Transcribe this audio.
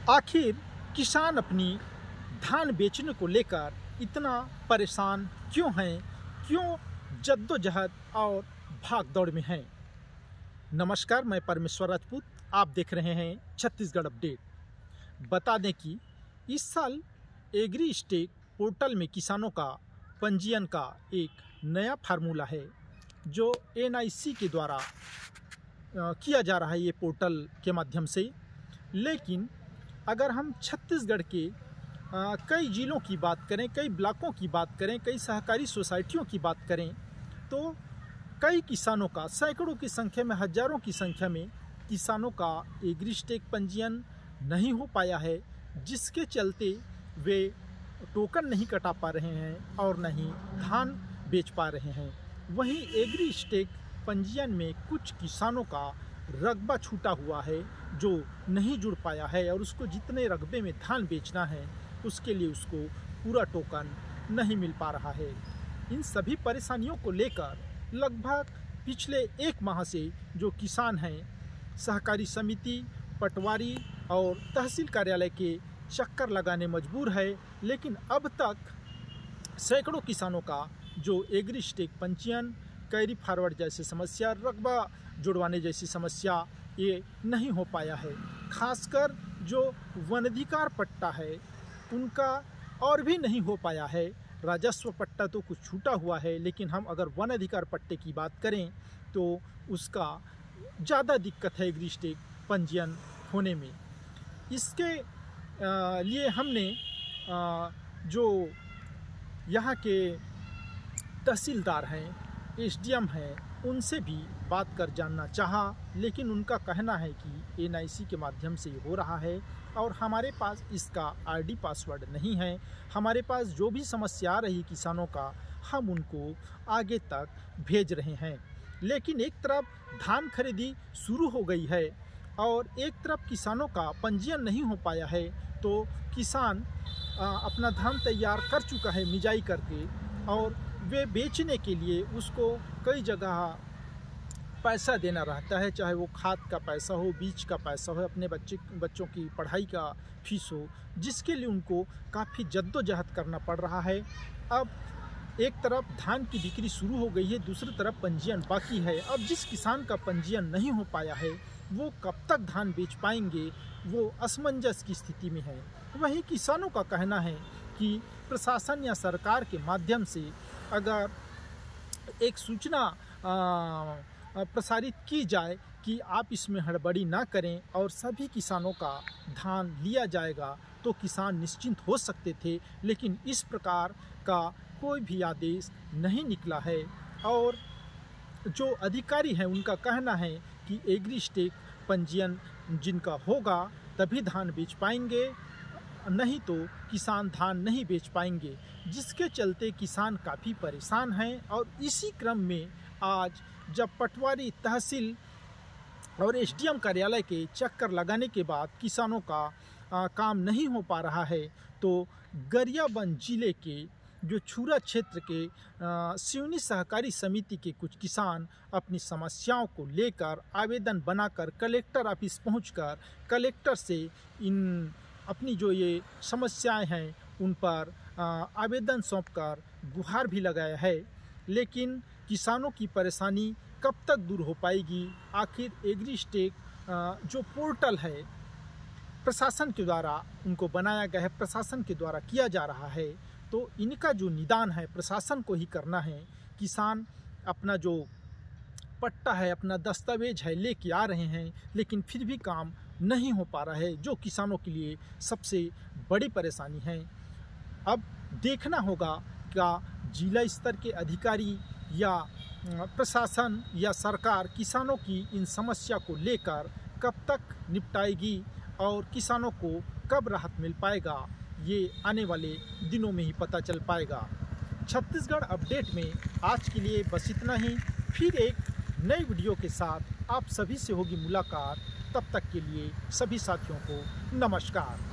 आखिर किसान अपनी धान बेचने को लेकर इतना परेशान क्यों हैं, क्यों जद्दोजहद और भाग दौड़ में हैं। नमस्कार, मैं परमेश्वर राजपूत, आप देख रहे हैं छत्तीसगढ़ अपडेट। बता दें कि इस साल एग्री स्टेक पोर्टल में किसानों का पंजीयन का एक नया फार्मूला है जो NIC के द्वारा किया जा रहा है, ये पोर्टल के माध्यम से। लेकिन अगर हम छत्तीसगढ़ के कई जिलों की बात करें, कई ब्लॉकों की बात करें, कई सहकारी सोसाइटियों की बात करें, तो कई किसानों का, सैकड़ों की संख्या में, हजारों की संख्या में किसानों का एग्री स्टेक पंजीयन नहीं हो पाया है, जिसके चलते वे टोकन नहीं कटा पा रहे हैं और न ही धान बेच पा रहे हैं। वहीं एग्री स्टेक पंजीयन में कुछ किसानों का रकबा छूटा हुआ है जो नहीं जुड़ पाया है और उसको जितने रकबे में धान बेचना है उसके लिए उसको पूरा टोकन नहीं मिल पा रहा है। इन सभी परेशानियों को लेकर लगभग पिछले एक माह से जो किसान हैं सहकारी समिति, पटवारी और तहसील कार्यालय के चक्कर लगाने मजबूर है। लेकिन अब तक सैकड़ों किसानों का जो एग्री स्टेक पंजीयन, कैरी फॉरवर्ड जैसी समस्या, रकबा जुड़वाने जैसी समस्या ये नहीं हो पाया है। खासकर जो वनाधिकार पट्टा है उनका और भी नहीं हो पाया है। राजस्व पट्टा तो कुछ छूटा हुआ है, लेकिन हम अगर वन अधिकार पट्टे की बात करें तो उसका ज़्यादा दिक्कत है एग्री स्टेक पंजीयन होने में। इसके लिए हमने जो यहाँ के तहसीलदार हैं, SDM हैं, उनसे भी बात कर जानना चाहा, लेकिन उनका कहना है कि NIC के माध्यम से हो रहा है और हमारे पास इसका ID पासवर्ड नहीं है। हमारे पास जो भी समस्या आ रही किसानों का, हम उनको आगे तक भेज रहे हैं। लेकिन एक तरफ धान खरीदी शुरू हो गई है और एक तरफ किसानों का पंजीयन नहीं हो पाया है, तो किसान अपना धान तैयार कर चुका है मिजाई करके, और वे बेचने के लिए उसको कई जगह पैसा देना रहता है, चाहे वो खाद का पैसा हो, बीज का पैसा हो, अपने बच्चों की पढ़ाई का फीस हो, जिसके लिए उनको काफ़ी जद्दोजहद करना पड़ रहा है। अब एक तरफ धान की बिक्री शुरू हो गई है, दूसरी तरफ पंजीयन बाकी है। अब जिस किसान का पंजीयन नहीं हो पाया है वो कब तक धान बेच पाएंगे, वो असमंजस की स्थिति में है। वहीं किसानों का कहना है कि प्रशासन या सरकार के माध्यम से अगर एक सूचना प्रसारित की जाए कि आप इसमें हड़बड़ी ना करें और सभी किसानों का धान लिया जाएगा, तो किसान निश्चिंत हो सकते थे। लेकिन इस प्रकार का कोई भी आदेश नहीं निकला है और जो अधिकारी हैं उनका कहना है कि एग्री स्टेक पंजीयन जिनका होगा तभी धान बेच पाएंगे, नहीं तो किसान धान नहीं बेच पाएंगे, जिसके चलते किसान काफ़ी परेशान हैं। और इसी क्रम में आज जब पटवारी, तहसील और SDM कार्यालय के चक्कर लगाने के बाद किसानों का काम नहीं हो पा रहा है, तो गरियाबंद जिले के जो छुरा क्षेत्र के सिवनी सहकारी समिति के कुछ किसान अपनी समस्याओं को लेकर आवेदन बनाकर कलेक्टर ऑफिस पहुंचकर कलेक्टर से इन अपनी जो ये समस्याएं हैं उन पर आवेदन सौंपकर गुहार भी लगाया है। लेकिन किसानों की परेशानी कब तक दूर हो पाएगी? आखिर एग्री स्टेक जो पोर्टल है प्रशासन के द्वारा उनको बनाया गया है, प्रशासन के द्वारा किया जा रहा है, तो इनका जो निदान है प्रशासन को ही करना है। किसान अपना जो पट्टा है, अपना दस्तावेज है लेके आ रहे हैं, लेकिन फिर भी काम नहीं हो पा रहा है, जो किसानों के लिए सबसे बड़ी परेशानी है। अब देखना होगा क्या जिला स्तर के अधिकारी या प्रशासन या सरकार किसानों की इन समस्या को लेकर कब तक निपटाएगी और किसानों को कब राहत मिल पाएगा, ये आने वाले दिनों में ही पता चल पाएगा। छत्तीसगढ़ अपडेट में आज के लिए बस इतना ही। फिर एक नई वीडियो के साथ आप सभी से होगी मुलाकात। तब तक के लिए सभी साथियों को नमस्कार।